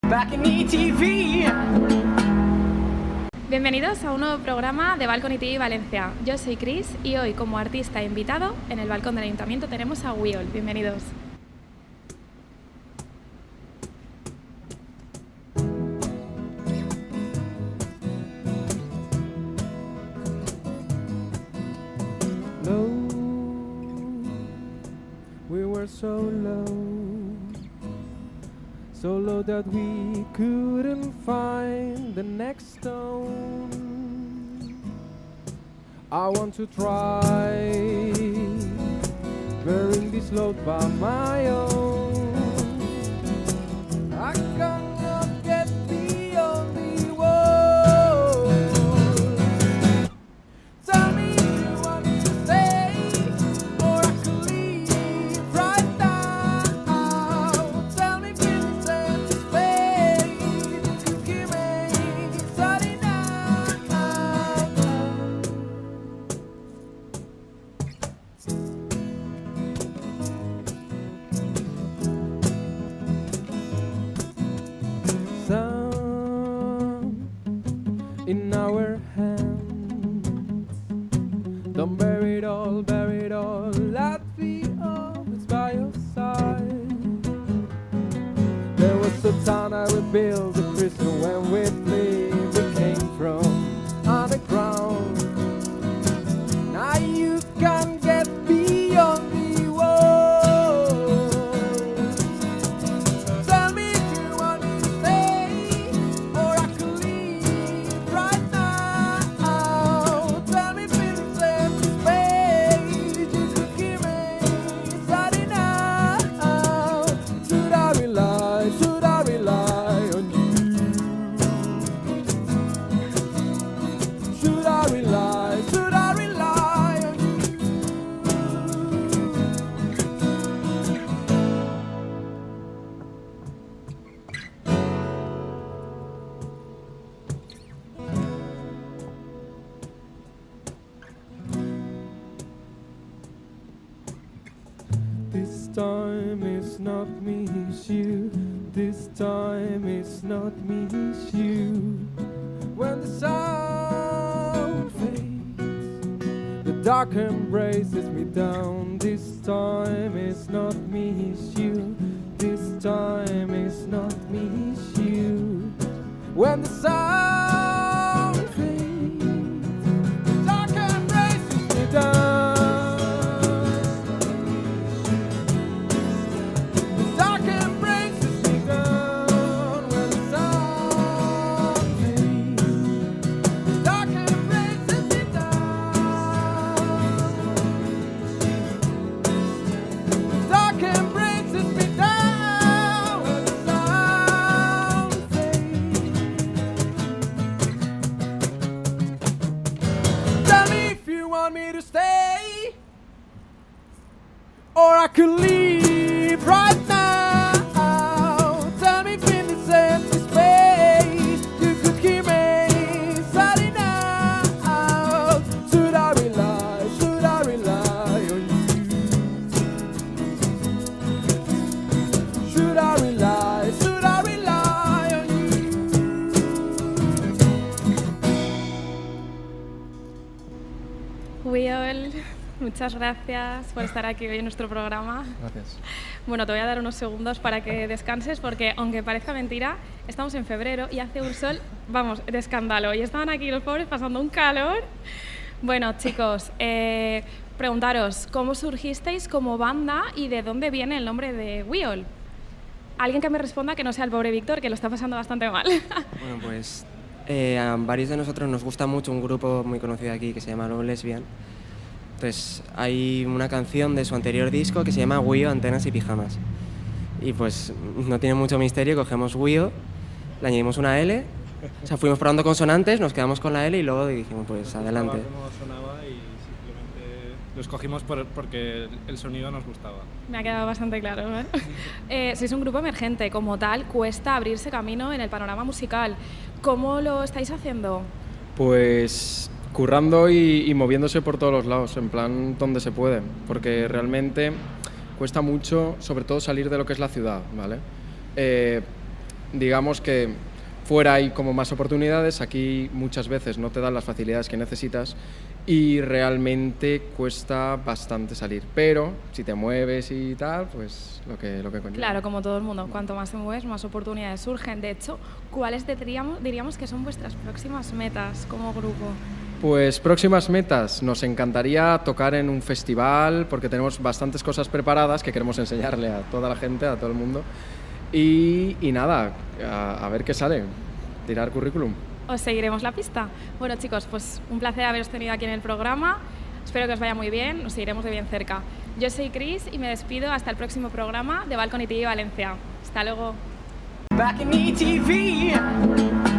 Back in ETV. Bienvenidos a un nuevo programa de Balcony TV Valencia. Yo soy Cris y hoy como artista invitado en el balcón del Ayuntamiento tenemos a Wiol. Bienvenidos. Low, we were so low that we couldn't find the next stone. I want to try bearing this load by my own. I cannot get beyond the wall. Tell me if you want me to stay or I could leave right now. Tell me if it's safe to stay. You could give me starting now. Some in our hands. Don't bury it all at the always by your side. There was a town I would build a prison when we came from underground. Now you can get beyond the wall. Tell me if you want me to stay or I could leave right now. Tell me if it's safe to stay. You could give me starting now. Should I rely on you? Should I rely on you? This time it's not me, it's you. This time it's not me, it's you. When the sound fades, the dark embraces me down. This time it's not me, it's you. This time it's not me, it's you. When the sound fades, the dark embraces me down. The dark embraces me down. When the sound fades, the dark embraces me down. The dark embraces me down. When the sound fades. Tell me if you want me to stay or I could leave right now. Tell me if it's empty space you could keep me starting out. Should I rely on you? Should I rely on you? Wiol, muchas gracias por estar aquí hoy en nuestro programa. Gracias. Bueno, te voy a dar unos segundos para que descanses porque, aunque parezca mentira, estamos en febrero y hace un sol, vamos, de escándalo. Y estaban aquí los pobres pasando un calor. Bueno, chicos, preguntaros, ¿cómo surgisteis como banda y de dónde viene el nombre de Wiol? Alguien que me responda que no sea el pobre Víctor, que lo está pasando bastante mal. Bueno, pues a varios de nosotros nos gusta mucho un grupo muy conocido aquí que se llama Love Lesbian. Entonces hay una canción de su anterior disco que se llama Wio, Antenas y Pijamas. Y pues no tiene mucho misterio, cogemos Wio, le añadimos una L, o sea, fuimos probando consonantes, nos quedamos con la L y luego dijimos pues adelante. Cómo sonaba y simplemente lo escogimos porque el sonido nos gustaba. Me ha quedado bastante claro, ¿eh? Sois un grupo emergente, como tal, cuesta abrirse camino en el panorama musical. ¿Cómo lo estáis haciendo? Pues currando y moviéndose por todos los lados, en plan donde se puede, porque realmente cuesta mucho, sobre todo, salir de lo que es la ciudad, ¿vale? digamos que fuera hay como más oportunidades, aquí muchas veces no te dan las facilidades que necesitas y realmente cuesta bastante salir. Pero si te mueves y tal, pues lo que conlleva. Claro, como todo el mundo, cuanto más te mueves, más oportunidades surgen. De hecho, ¿cuáles diríamos que son vuestras próximas metas como grupo? Pues próximas metas, nos encantaría tocar en un festival porque tenemos bastantes cosas preparadas que queremos enseñarle a toda la gente, a todo el mundo. Y nada, a ver qué sale, tirar currículum. Os seguiremos la pista. Bueno, chicos, pues un placer haberos tenido aquí en el programa. Espero que os vaya muy bien, nos seguiremos de bien cerca. Yo soy Cris y me despido hasta el próximo programa de Balcony TV Valencia. Hasta luego. Back in ETV.